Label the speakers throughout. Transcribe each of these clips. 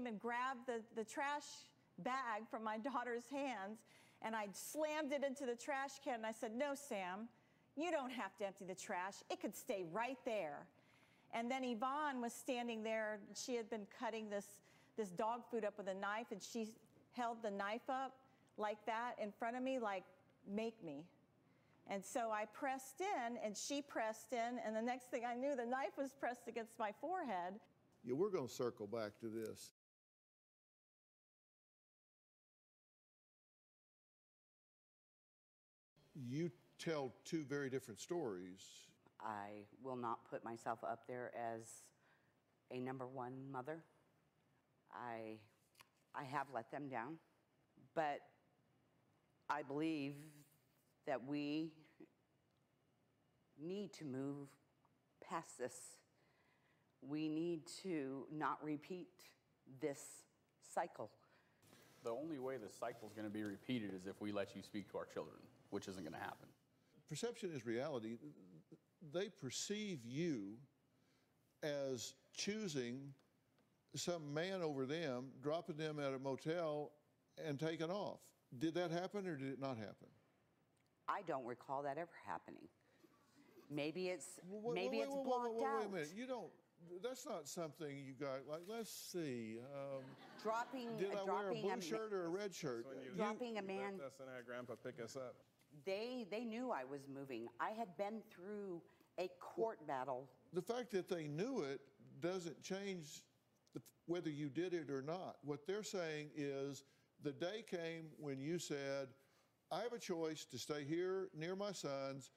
Speaker 1: And grabbed the trash bag from my daughter's hands, and I slammed it into the trash can, and I said, "No, Sam, you don't have to empty the trash. It could stay right there." And then Yvonne was standing there. She had been cutting this dog food up with a knife, and she held the knife up like that in front of me, like, "Make me." And so I pressed in, and she pressed in, and the next thing I knew, the knife was pressed against my forehead.
Speaker 2: Yeah, we're going to circle back to this. You tell two very different stories.
Speaker 3: I will not put myself up there as a number one mother. I have let them down, but I believe that we need to move past this. We need to not repeat this cycle.
Speaker 4: The only way the cycle is going to be repeated is if we let you speak to our children, which isn't going to happen.
Speaker 2: Perception is reality. They perceive you as choosing some man over them, dropping them at a motel, and taking off. Did that happen or did it not happen?
Speaker 3: I don't recall that ever happening. Maybe it's blocked out.
Speaker 2: Wait a minute. You don't. That's not something you got. Like, let's see. Did I wear a blue shirt or a red shirt?
Speaker 3: Dropping a man.
Speaker 5: That's when our grandpa pick us up.
Speaker 3: They knew I was moving. I had been through a court battle.
Speaker 2: The fact that they knew it doesn't change whether you did it or not. What they're saying is the day came when you said, I have a choice to stay here near my sons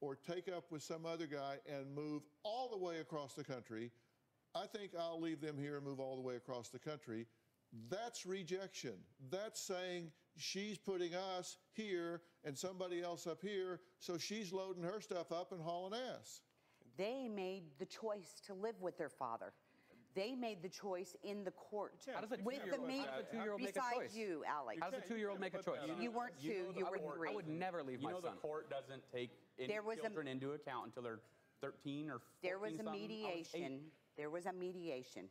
Speaker 2: or take up with some other guy and move all the way across the country. I think I'll leave them here and move all the way across the country. That's rejection. That's saying she's putting us here and somebody else up here, so she's loading her stuff up and hauling ass.
Speaker 3: They made the choice to live with their father. They made the choice in the court.
Speaker 4: How does a
Speaker 3: with the
Speaker 4: two-year-old make a choice?
Speaker 3: Besides you, Alex.
Speaker 4: How does a 2-year-old make a choice?
Speaker 3: You weren't 2, you were 3.
Speaker 4: I would never leave my son. The court doesn't take any children into account until they're 13 or 14.
Speaker 3: There was a mediation. There was a mediation.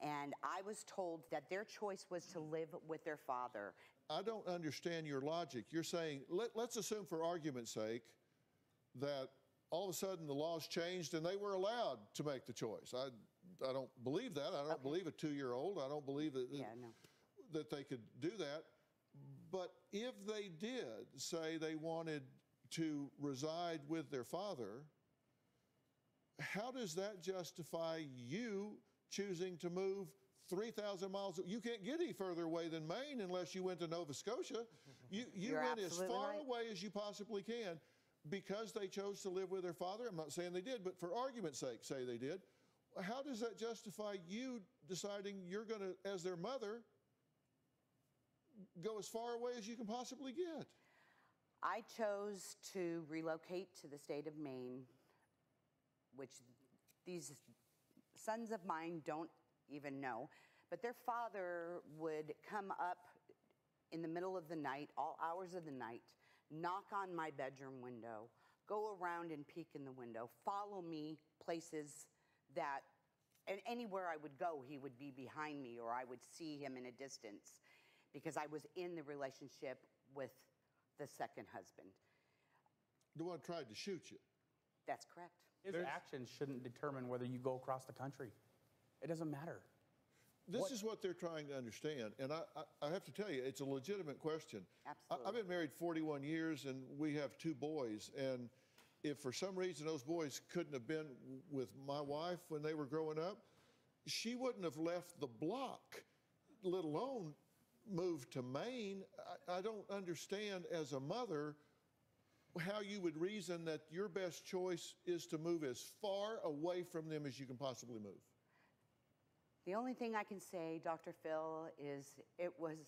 Speaker 3: And I was told that their choice was to live with their father.
Speaker 2: I don't understand your logic. You're saying, let's assume for argument's sake that all of a sudden the laws changed and they were allowed to make the choice. I don't believe that. I don't believe a 2-year-old. I don't believe that, that they could do that. But if they did say they wanted to reside with their father, how does that justify you choosing to move 3,000 miles? You can't get any further away than Maine unless you went to Nova Scotia. You went as far away as you possibly can because they chose to live with their father. I'm not saying they did, but for argument's sake, say they did. How does that justify you deciding you're going to, as their mother, go as far away as you can possibly get?
Speaker 3: I chose to relocate to the state of Maine, which these sons of mine don't even know, but their father would come up in the middle of the night, all hours of the night, knock on my bedroom window, go around and peek in the window, follow me places that, and anywhere I would go, he would be behind me or I would see him in a distance because I was in the relationship with the second husband.
Speaker 2: The one tried to shoot you.
Speaker 3: That's correct.
Speaker 4: His actions shouldn't determine whether you go across the country. It doesn't matter.
Speaker 2: This is what they're trying to understand. And I have to tell you, it's a legitimate question.
Speaker 3: Absolutely.
Speaker 2: I've been married 41 years and we have 2 boys. And if for some reason those boys couldn't have been with my wife when they were growing up, she wouldn't have left the block, let alone moved to Maine. I don't understand as a mother how you would reason that your best choice is to move as far away from them as you can possibly move.
Speaker 3: The only thing I can say, Dr. Phil, is it was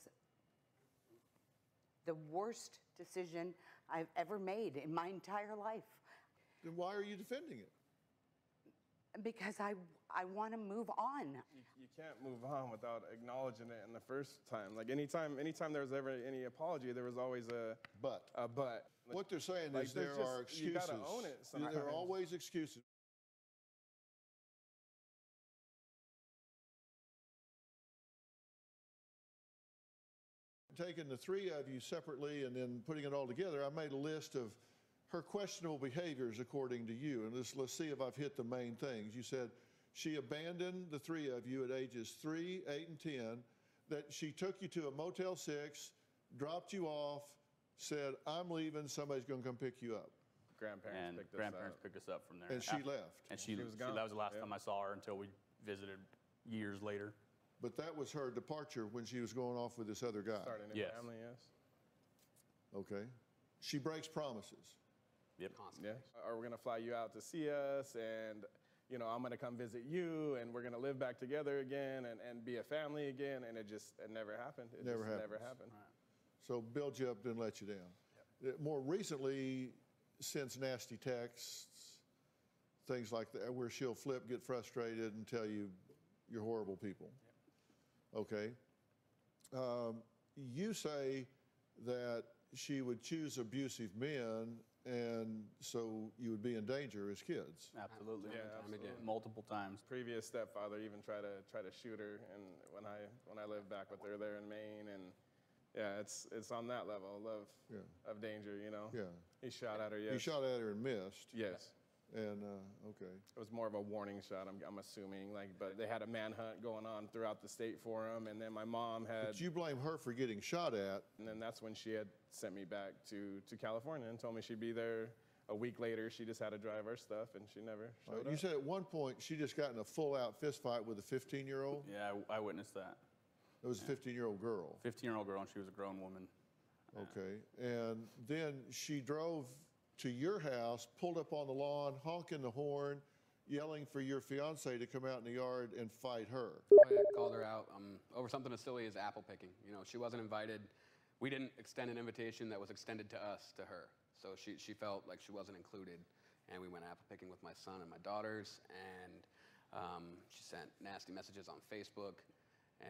Speaker 3: the worst decision I've ever made in my entire life.
Speaker 2: Then why are you defending it?
Speaker 3: Because I want to move on.
Speaker 5: You can't move on without acknowledging it in the first time. Like anytime there was ever any apology, there was always a
Speaker 2: But. What they're saying
Speaker 5: Like,
Speaker 2: is there
Speaker 5: there's
Speaker 2: are
Speaker 5: just- you
Speaker 2: excuses.
Speaker 5: gotta own it sometimes.
Speaker 2: There are always excuses. Taking the three of you separately and then putting it all together, I made a list of her questionable behaviors according to you. And let's see if I've hit the main things. You said she abandoned the three of you at ages 3, 8, and 10, that she took you to a Motel 6, dropped you off, said, I'm leaving, somebody's going to come pick you up.
Speaker 5: grandparents picked
Speaker 4: Picked us up from there.
Speaker 2: And she left.
Speaker 4: And she
Speaker 5: was gone.
Speaker 4: that was the last
Speaker 5: Yep.
Speaker 4: time I saw her until we visited years later.
Speaker 2: But that was her departure when she was going off with this other guy.
Speaker 5: Starting a
Speaker 4: Yes.
Speaker 5: family, yes.
Speaker 2: Okay. She breaks promises.
Speaker 4: Yep.
Speaker 5: Yeah. Or we're gonna fly you out to see us, and I'm gonna come visit you, and we're gonna live back together again, and be a family again, and it never happened. It
Speaker 2: Never
Speaker 5: just never
Speaker 2: happens.
Speaker 5: happened.
Speaker 2: So build you up, didn't let you down. More recently, since nasty texts, things like that, where she'll flip, get frustrated, and tell you you're horrible people. Okay. You say that she would choose abusive men, and so you would be in danger as kids.
Speaker 4: Absolutely.
Speaker 5: Yeah,
Speaker 4: Time
Speaker 5: absolutely.
Speaker 4: again. Multiple times.
Speaker 5: Previous stepfather even tried to shoot her, and when I lived back with her there in Maine, and yeah, it's on that level of danger,
Speaker 2: Yeah.
Speaker 5: He shot at her, yes.
Speaker 2: You shot at her and missed.
Speaker 5: Yes.
Speaker 2: And, okay.
Speaker 5: It was more of a warning shot, I'm assuming. But they had a manhunt going on throughout the state for him, and then my mom had.
Speaker 2: But you blame her for getting shot at.
Speaker 5: And then that's when she had sent me back to California and told me she'd be there a week later. She just had to drive our stuff, and she never showed
Speaker 2: You
Speaker 5: up.
Speaker 2: said at one point she just got in a full-out fist fight with a 15-year-old.
Speaker 4: Yeah, I witnessed that.
Speaker 2: It was a 15-year-old girl.
Speaker 4: 15-year-old girl, and she was a grown woman.
Speaker 2: Okay. And then she drove to your house, pulled up on the lawn, honking the horn, yelling for your fiance to come out in the yard and fight her.
Speaker 6: Oh, yeah, called her out over something as silly as apple picking. She wasn't invited. We didn't extend an invitation that was extended to us, to her. So she felt like she wasn't included. And we went apple picking with my son and my daughters. And she sent nasty messages on Facebook.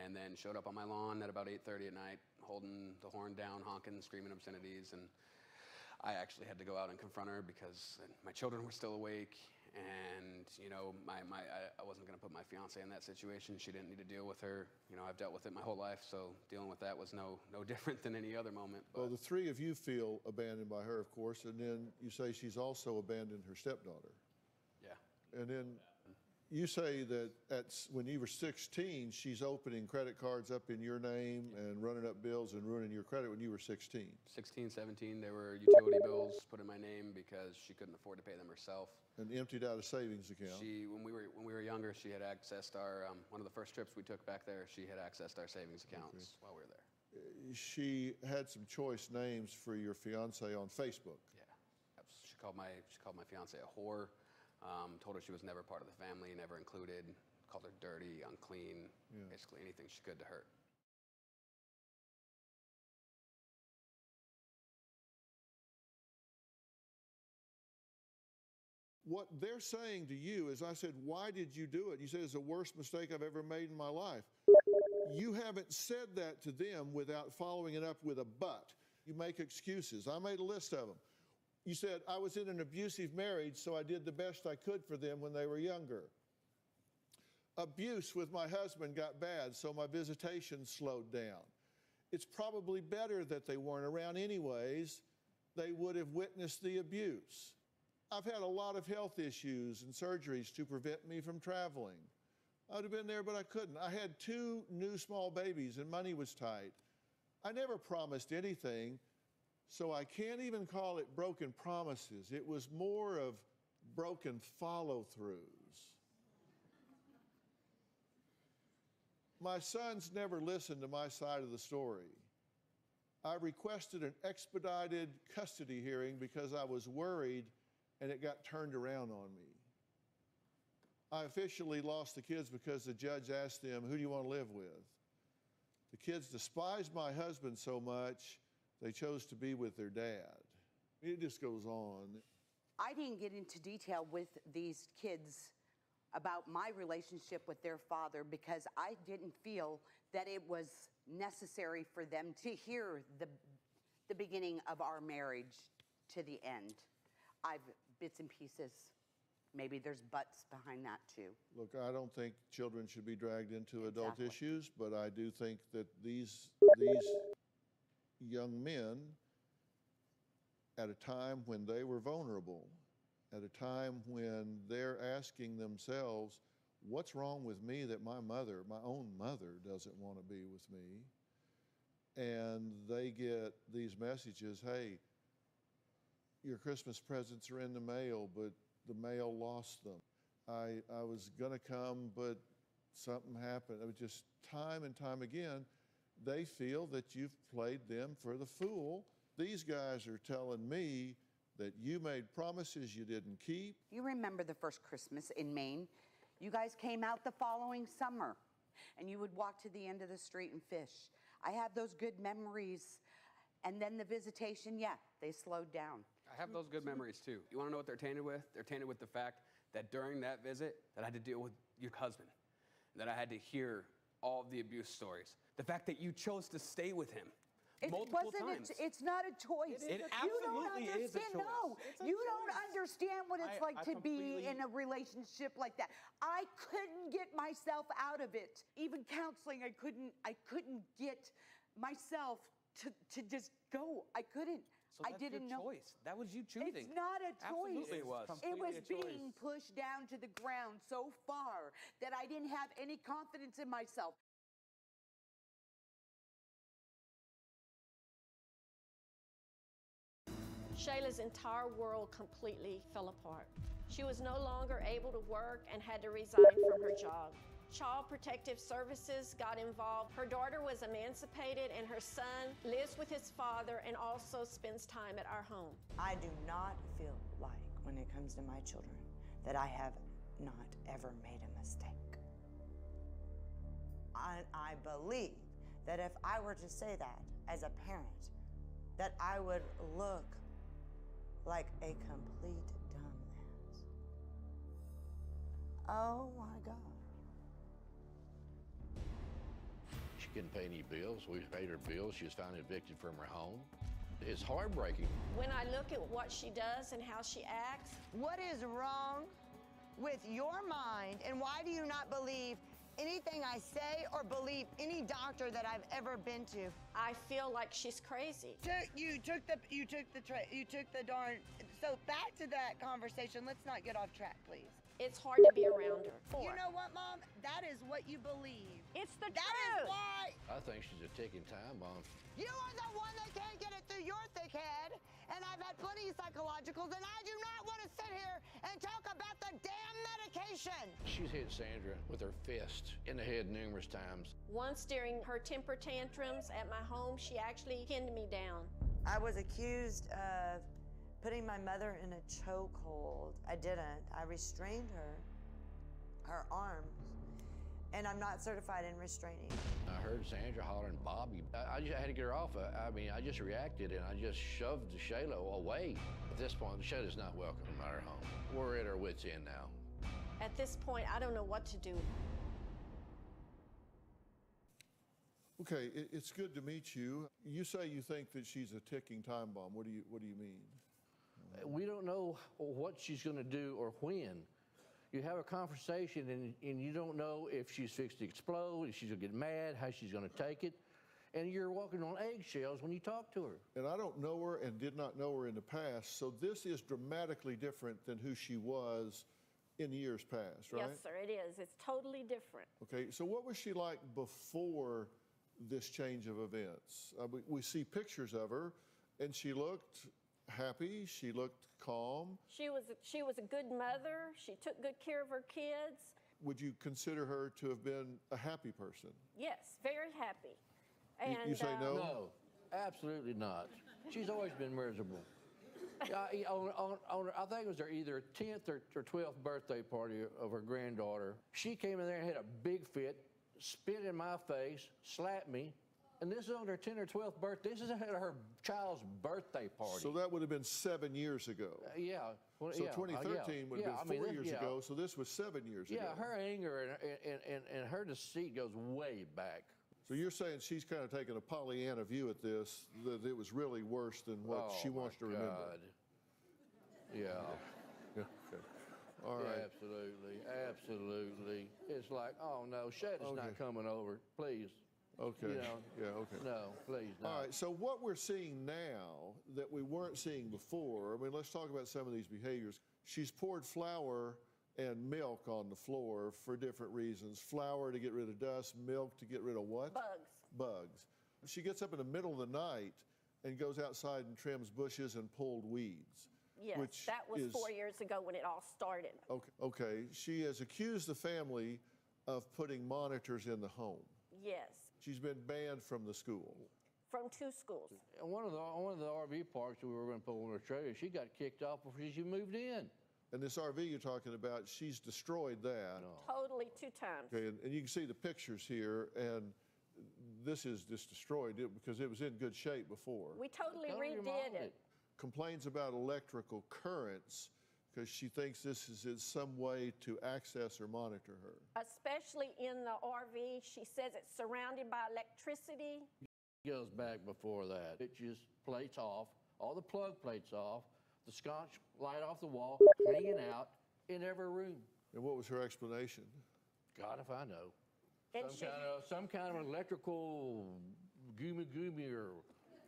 Speaker 6: And then showed up on my lawn at about 8:30 at night, holding the horn down, honking, screaming obscenities. And I actually had to go out and confront her because my children were still awake, and I wasn't going to put my fiance in that situation. She didn't need to deal with her. I've dealt with it my whole life, so dealing with that was no different than any other moment. But
Speaker 2: Well, the three of you feel abandoned by her, of course, and then you say she's also abandoned her stepdaughter.
Speaker 6: yeah,
Speaker 2: And then you say that when you were 16, she's opening credit cards up in your name and running up bills and ruining your credit when you were 16.
Speaker 6: 16, 17, there were utility bills put in my name because she couldn't afford to pay them herself.
Speaker 2: And emptied out a savings account.
Speaker 6: When we were younger, she had accessed our one of the first trips we took back there. She had accessed our savings accounts while we were there.
Speaker 2: She had some choice names for your fiance on Facebook.
Speaker 6: Yeah, she called my fiance a whore. Told her she was never part of the family, never included. Called her dirty, unclean, basically anything she could to hurt.
Speaker 2: What they're saying to you is, I said, why did you do it? You said, it's the worst mistake I've ever made in my life. You haven't said that to them without following it up with a but. You make excuses. I made a list of them. You said, I was in an abusive marriage, so I did the best I could for them when they were younger. Abuse with my husband got bad, so my visitation slowed down. It's probably better that they weren't around anyways. They would have witnessed the abuse. I've had a lot of health issues and surgeries to prevent me from traveling. I would have been there, but I couldn't. I had 2 new small babies and money was tight. I never promised anything, so I can't even call it broken promises. It was more of broken follow-throughs. My sons never listened to my side of the story. I requested an expedited custody hearing because I was worried, and it got turned around on me. I officially lost the kids because the judge asked them, who do you want to live with? The kids despised my husband so much, they chose to be with their dad. It just goes on.
Speaker 3: I didn't get into detail with these kids about my relationship with their father because I didn't feel that it was necessary for them to hear the beginning of our marriage to the end. I've bits and pieces. Maybe there's buts behind that too.
Speaker 2: Look, I don't think children should be dragged into adult issues, but I do think that these young men, at a time when they were vulnerable, at a time when they're asking themselves, what's wrong with me that my mother, my own mother, doesn't want to be with me? And they get these messages, hey, your Christmas presents are in the mail, but the mail lost them. I was going to come, but something happened. It was just time and time again, they feel that you've played them for the fool. These guys are telling me that you made promises you didn't keep.
Speaker 3: You remember the first Christmas in Maine? You guys came out the following summer, and you would walk to the end of the street and fish. I have those good memories. And then the visitation, yeah, they slowed down.
Speaker 6: I have those good memories too. You want to know what they're tainted with? They're tainted with the fact that during that visit that I had to deal with your husband, that I had to hear all of the abuse stories, the fact that you chose to stay with him multiple times.
Speaker 3: It's not a choice.
Speaker 6: It absolutely is a choice.
Speaker 3: No, you don't understand what it's like to be in a relationship like that. I couldn't get myself out of it. Even counseling, I couldn't get myself to just go. I couldn't.
Speaker 6: So that's
Speaker 3: I didn't
Speaker 6: your
Speaker 3: know.
Speaker 6: choice. That was you choosing.
Speaker 3: It's not a choice.
Speaker 6: Absolutely it was.
Speaker 3: It was
Speaker 6: Completely a
Speaker 3: being
Speaker 6: choice.
Speaker 3: pushed down to the ground so far that I didn't have any confidence in myself.
Speaker 7: Shayla's entire world completely fell apart. She was no longer able to work and had to resign from her job. Child Protective Services got involved. Her daughter was emancipated and her son lives with his father and also spends time at our home.
Speaker 8: I do not feel like, when it comes to my children, that I have not ever made a mistake. I believe that if I were to say that as a parent, that I would look like a complete dumbass. Oh my God.
Speaker 9: She couldn't pay any bills. We paid her bills. She was found evicted from her home. It's heartbreaking.
Speaker 7: When I look at what she does and how she acts.
Speaker 8: What is wrong with your mind, and why do you not believe anything I say or believe any doctor that I've ever been to?
Speaker 7: I feel like she's crazy.
Speaker 8: You took the darn. So back to that conversation. Let's not get off track, please.
Speaker 7: It's hard to be around her.
Speaker 8: You know what, Mom? That is what you believe.
Speaker 7: It's the
Speaker 8: That
Speaker 7: truth.
Speaker 8: is why.
Speaker 9: I think she's a ticking time bomb.
Speaker 8: You are the one that can't get it through your thick head. And I've had plenty of psychologicals, and I do not want to sit here and talk about the damn medication.
Speaker 9: She's hit Sandra with her fist in the head numerous times.
Speaker 7: Once during her temper tantrums at my home, she actually pinned me down.
Speaker 8: I was accused of putting my mother in a chokehold. I didn't. I restrained her arms, and I'm not certified in restraining.
Speaker 9: I heard Sandra hollering, Bobby. I just had to get her off. I just reacted, and I just shoved Shayla away. At this point, Shayla's not welcome at our home. We're at our wits' end now.
Speaker 7: At this point, I don't know what to do.
Speaker 2: Okay, it's good to meet you. You say you think that she's a ticking time bomb. What do you mean?
Speaker 9: We don't know what she's going to do or when. You have a conversation and you don't know if she's fixed to explode, if she's going to get mad, how she's going to take it. And you're walking on eggshells when you talk to her.
Speaker 2: And I don't know her and did not know her in the past, so this is dramatically different than who she was in years past, right?
Speaker 7: Yes, sir, it is. It's totally different.
Speaker 2: Okay, so what was she like before this change of events? We see pictures of her, and she looked happy, she looked calm.
Speaker 7: She was a good mother. She took good care of her kids.
Speaker 2: would you consider her to have been a happy person?
Speaker 7: Yes, very happy.
Speaker 2: You say no?
Speaker 9: No, absolutely not. She's always been miserable. I think it was her either 10th or 12th birthday party of her granddaughter. She came in there and had a big fit, spit in my face, slapped me, and this is on her 10th or 12th birthday. This is her child's birthday party.
Speaker 2: So that would have been 7 years ago.
Speaker 9: Yeah. Well,
Speaker 2: So
Speaker 9: yeah,
Speaker 2: 2013 would have been 4 years ago, so this was 7 years ago.
Speaker 9: Yeah, her anger and her deceit goes way back.
Speaker 2: So you're saying she's kind of taking a Pollyanna view at this, that it was really worse than what she wants to remember.
Speaker 9: Yeah.
Speaker 2: Okay. All right.
Speaker 9: Yeah, absolutely. It's like, oh no, Shannon's not coming over, please.
Speaker 2: Okay.
Speaker 9: You know,
Speaker 2: Yeah, okay.
Speaker 9: No, please, no.
Speaker 2: All right, so what we're seeing now that we weren't seeing before, I mean, let's talk about some of these behaviors. She's poured flour and milk on the floor for different reasons. Flour to get rid of dust, milk to get rid of what?
Speaker 7: Bugs.
Speaker 2: Bugs. She gets up in the middle of the night and goes outside and trims bushes and pulled weeds.
Speaker 7: Yes,
Speaker 2: which
Speaker 7: that was
Speaker 2: is,
Speaker 7: 4 years ago when it all started.
Speaker 2: Okay. She has accused the family of putting monitors in the home.
Speaker 7: Yes,
Speaker 2: She's been banned from the school.
Speaker 7: from 2 schools.
Speaker 9: And one of the RV parks that we were going to put on her trailer, she got kicked off before she moved in.
Speaker 2: And this RV you're talking about, she's destroyed that.
Speaker 7: Totally 2 times.
Speaker 2: Okay, and you can see the pictures here, and this is just destroyed because it was in good shape before.
Speaker 7: We totally redid
Speaker 9: remodeled
Speaker 7: it.
Speaker 2: Complains about electrical currents because she thinks this is in some way to access or monitor her.
Speaker 7: Especially in the RV, she says it's surrounded by electricity.
Speaker 9: It goes back before that. It just plates off, all the plug plates off, the sconce light off the wall, hanging out in every room.
Speaker 2: And what was her explanation?
Speaker 9: God, if I know.
Speaker 7: And
Speaker 9: Some kind of electrical goomy or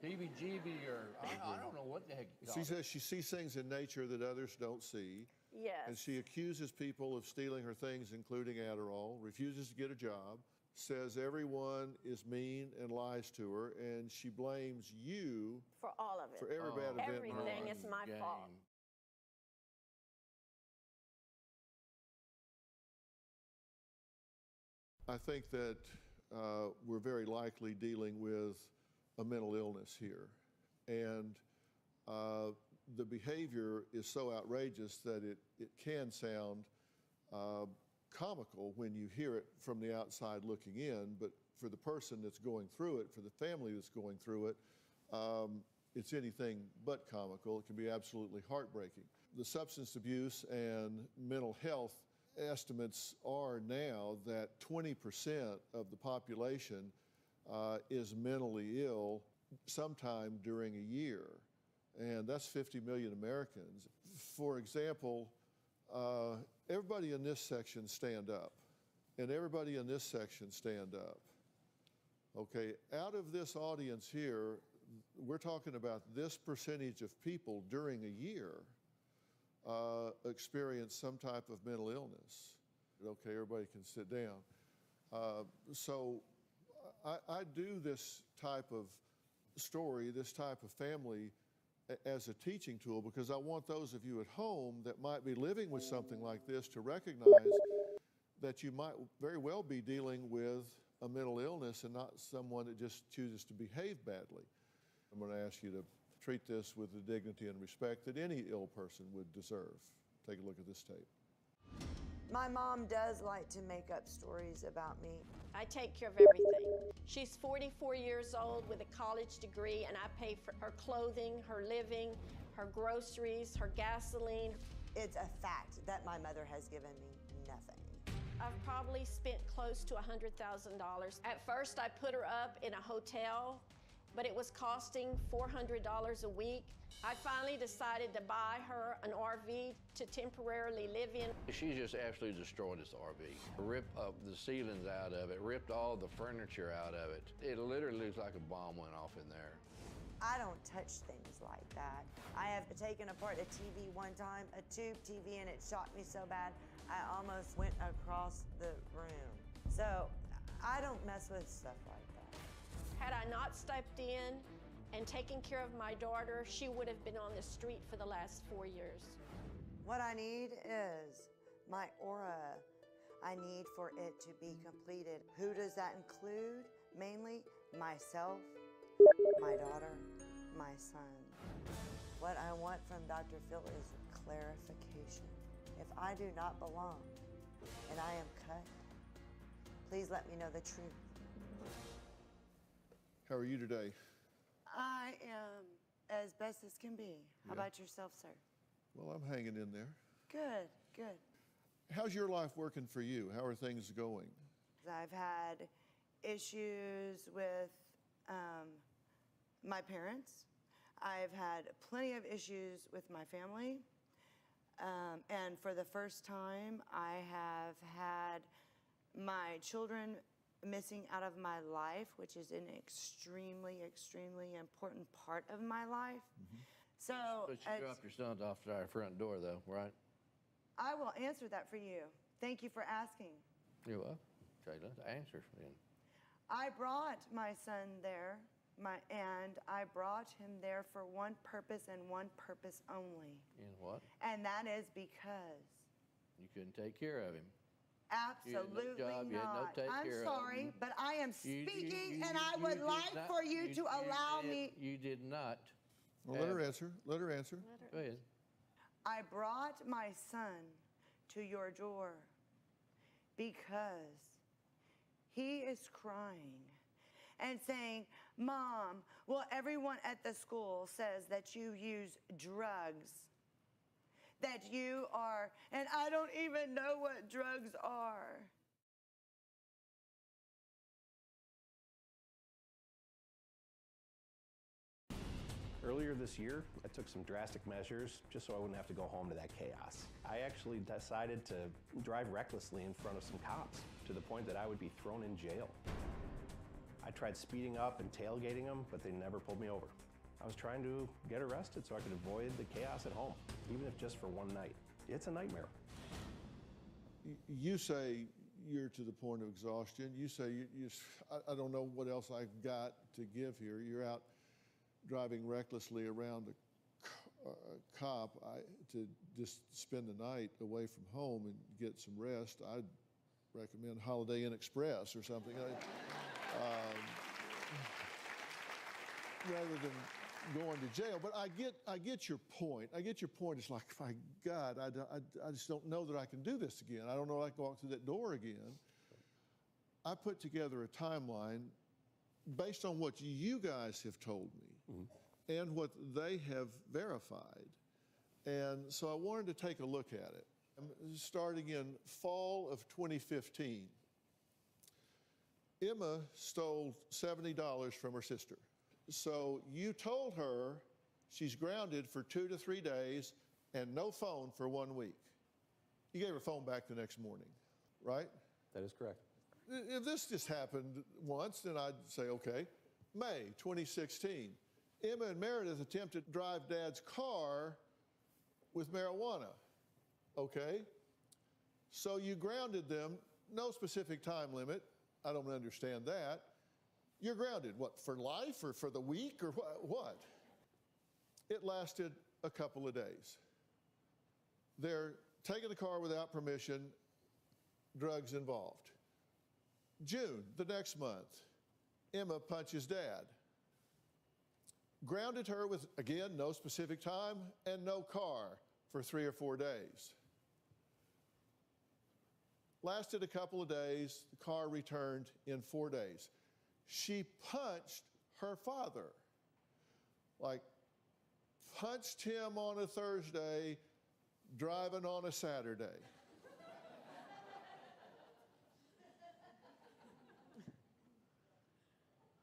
Speaker 9: heebie-jeebie or I don't know what the heck you call
Speaker 2: She
Speaker 9: it.
Speaker 2: says she sees things in nature that others don't see.
Speaker 7: yes.
Speaker 2: And she accuses people of stealing her things, including Adderall, refuses to get a job, says everyone is mean and lies to her, and she blames you
Speaker 7: for all of it.
Speaker 2: for every bad event. in her
Speaker 7: Everything
Speaker 2: life.
Speaker 7: is my fault.
Speaker 2: I think that we're very likely dealing with a mental illness here. And the behavior is so outrageous that it can sound comical when you hear it from the outside looking in, but for the person that's going through it, for the family that's going through it, it's anything but comical. It can be absolutely heartbreaking. The substance abuse and mental health estimates are now that 20% of the population is mentally ill sometime during a year, and that's 50 million Americans. For example, everybody in this section stand up, and everybody in this section stand up. Okay, out of this audience here, we're talking about this percentage of people during a year experience some type of mental illness. Okay, everybody can sit down. So I do this type of story, this type of family as a teaching tool because I want those of you at home that might be living with something like this to recognize that you might very well be dealing with a mental illness and not someone that just chooses to behave badly. I'm going to ask you to treat this with the dignity and respect that any ill person would deserve. Take a look at this tape.
Speaker 8: My mom does like to make up stories about me.
Speaker 7: I take care of everything. She's 44 years old with a college degree, and I pay for her clothing, her living, her groceries, her gasoline.
Speaker 8: It's a fact that my mother has given me nothing.
Speaker 7: I've probably spent close to $100,000. At first, I put her up in a hotel, but it was costing $400 a week. I finally decided to buy her an RV to temporarily live in.
Speaker 9: She just absolutely destroyed this RV. Ripped up the ceilings out of it, ripped all the furniture out of it. It literally looks like a bomb went off in there.
Speaker 8: I don't touch things like that. I have taken apart a TV one time, a tube TV, and it shocked me so bad, I almost went across the room. So I don't mess with stuff like that.
Speaker 7: Had I not stepped in and taken care of my daughter, she would have been on the street for the last 4 years.
Speaker 8: What I need is my aura. I need for it to be completed. Who does that include? Mainly myself, my daughter, my son. What I want from Dr. Phil is clarification. If I do not belong and I am cut, please let me know the truth.
Speaker 2: How are you today?
Speaker 8: I am as best as can be. How about yourself, sir?
Speaker 2: Well, I'm hanging in there.
Speaker 8: Good, good.
Speaker 2: How's your life working for you? How are things going?
Speaker 8: I've had issues with my parents. I've had plenty of issues with my family. And for the first time, I have had my children missing out of my life, which is an extremely, extremely important part of my life. So,
Speaker 9: But you dropped your sons off at our front door, though, right?
Speaker 8: I will answer that for you. Thank you for asking.
Speaker 9: You're welcome. Okay, let's answer then.
Speaker 8: I brought my son there, and I brought him there for one purpose and one purpose only.
Speaker 9: And what?
Speaker 8: And that is because.
Speaker 9: You couldn't take care of him.
Speaker 8: Absolutely
Speaker 9: You had no job, you had no
Speaker 8: not.
Speaker 9: take
Speaker 8: I'm
Speaker 9: care of
Speaker 8: sorry,
Speaker 9: him.
Speaker 8: but I am speaking, and I
Speaker 9: you
Speaker 8: would
Speaker 9: did
Speaker 8: like
Speaker 9: not-
Speaker 8: for you to allow me.
Speaker 9: You did not.
Speaker 2: Well, let her answer. Let her answer.
Speaker 9: Go ahead.
Speaker 8: I brought my son to your door because he is crying and saying, Mom, well, everyone at the school says that you use drugs, that you are, and I don't even know what drugs are.
Speaker 10: Earlier this year, I took some drastic measures just so I wouldn't have to go home to that chaos. I actually decided to drive recklessly in front of some cops to the point that I would be thrown in jail. I tried speeding up and tailgating them, but they never pulled me over. I was trying to get arrested so I could avoid the chaos at home, even if just for one night. It's a nightmare.
Speaker 2: You say you're to the point of exhaustion. You say, I don't know what else I've got to give here. You're out driving recklessly around a cop to just spend the night away from home and get some rest. I'd recommend Holiday Inn Express or something. Rather than going to jail. But I get your point. I get your point. It's like, my God, I just don't know that I can do this again. I don't know if I can walk through that door again. I put together a timeline based on what you guys have told me and what they have verified. And so I wanted to take a look at it. Starting in fall of 2015, Emma stole $70 from her sister. So you told her she's grounded for 2 to 3 days and no phone for 1 week. You gave her phone back the next morning, right?
Speaker 10: That is correct.
Speaker 2: If this just happened once, then I'd say, okay. May 2016, Emma and Meredith attempted to drive Dad's car with marijuana. Okay. So you grounded them, no specific time limit. I don't understand that. You're grounded, what, for life or for the week or what? It lasted a couple of days. They're taking the car without permission, drugs involved. June, the next month, Emma punches Dad. Grounded her with, again, no specific time and no car for 3 or 4 days. Lasted a couple of days, the car returned in 4 days. She punched her father. Like, punched him on a Thursday, driving on a Saturday.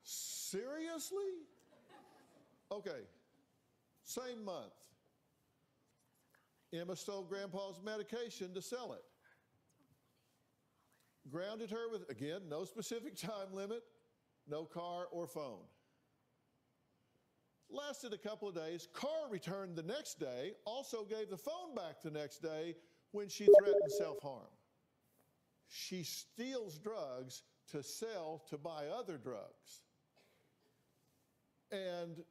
Speaker 2: Seriously? Okay, same month. Emma stole Grandpa's medication to sell it. Grounded her with, again, no specific time limit, no car or phone. Lasted a couple of days. Car returned the next day, also gave the phone back the next day when she threatened self-harm. She steals drugs to sell to buy other drugs. And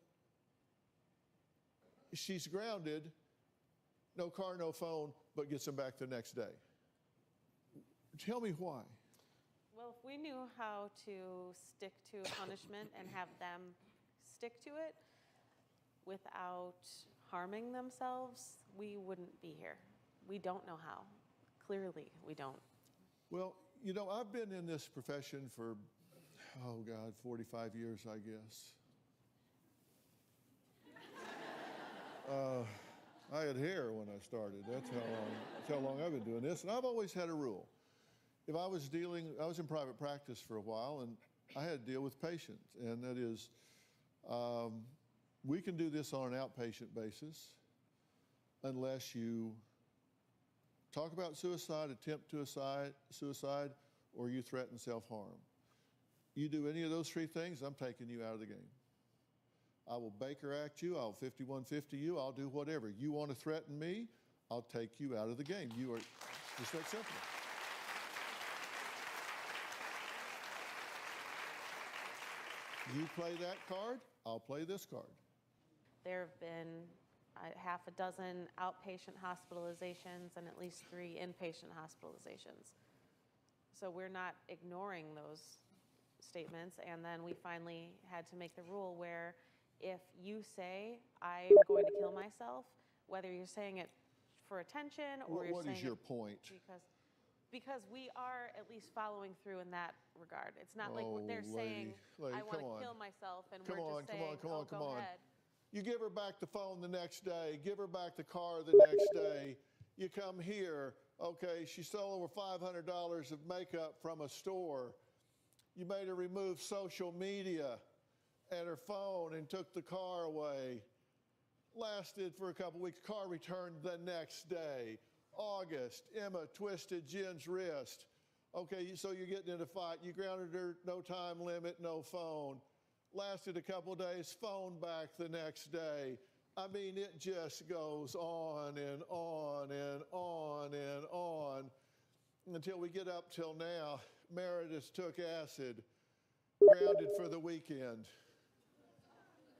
Speaker 2: she's grounded, no car, no phone, but gets them back the next day. Tell me why.
Speaker 11: Well, if we knew how to stick to punishment and have them stick to it without harming themselves, we wouldn't be here. We don't know how. Clearly, we don't.
Speaker 2: Well, you know, I've been in this profession for, oh God, 45 years, I guess. I had hair when I started. That's how long I've been doing this. And I've always had a rule. If I was in private practice for a while, and I had to deal with patients. And that is, we can do this on an outpatient basis unless you talk about suicide, attempt suicide, or you threaten self-harm. You do any of those three things, I'm taking you out of the game. I will Baker Act you, I'll 5150 you, I'll do whatever. You want to threaten me, I'll take you out of the game. You are just that simple. You play that card, I'll play this card.
Speaker 11: There have been half a dozen outpatient hospitalizations and at least 3 inpatient hospitalizations. So we're not ignoring those statements. And then we finally had to make the rule where if you say, I'm going to kill myself, whether you're saying it for attention or you're saying
Speaker 2: what is your point?
Speaker 11: Because we are at least following through in that regard. It's not like they're saying, I want to kill myself, and we're just saying, go ahead.
Speaker 2: You give her back the phone the next day, give her back the car the next day. You come here, okay, she stole over $500 of makeup from a store. You made her remove social media and her phone and took the car away. Lasted for a couple weeks, car returned the next day. August, Emma twisted Jen's wrist. Okay, so you're getting in a fight. You grounded her, no time limit, no phone. Lasted a couple of days, phone back the next day. I mean, it just goes on and on and on and on until we get up till now. Meredith took acid, grounded for the weekend.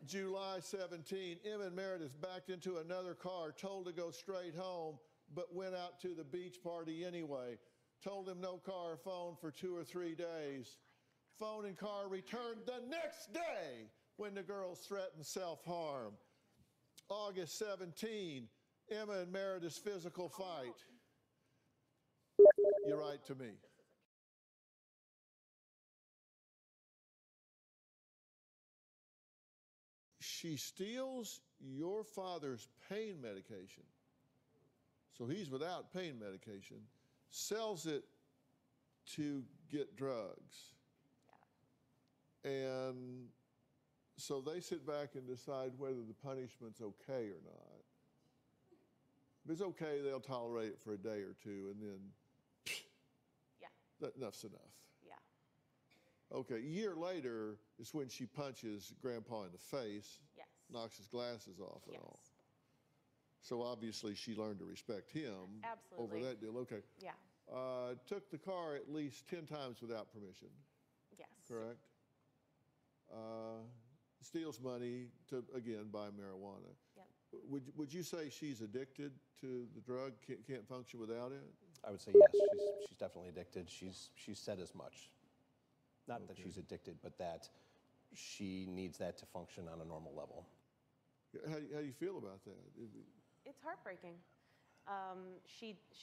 Speaker 2: July 17, Emma and Meredith backed into another car, told to go straight home, but went out to the beach party anyway. Told them no car or phone for 2 or 3 days. Phone and car returned the next day when the girls threatened self-harm. August 17, Emma and Meredith's physical fight. You write to me. She steals your father's pain medication, so he's without pain medication, sells it to get drugs. Yeah. And so they sit back and decide whether the punishment's okay or not. If it's okay, they'll tolerate it for a day or two, and then enough's enough.
Speaker 11: Yeah.
Speaker 2: Okay, a year later is when she punches Grandpa in the face,
Speaker 11: yes,
Speaker 2: knocks his glasses off and
Speaker 11: yes,
Speaker 2: all. So obviously she learned to respect him
Speaker 11: absolutely
Speaker 2: over that deal. Okay.
Speaker 11: Yeah.
Speaker 2: Took the car at least 10 times without permission.
Speaker 11: Yes.
Speaker 2: Correct? Steals money to, again, buy marijuana.
Speaker 11: Yep.
Speaker 2: Would you say she's addicted to the drug, can't function without it?
Speaker 10: I would say yes, she's definitely addicted. She's said as much. Not that she's addicted, but that she needs that to function on a normal level.
Speaker 2: How do you feel about that?
Speaker 11: It's heartbreaking. She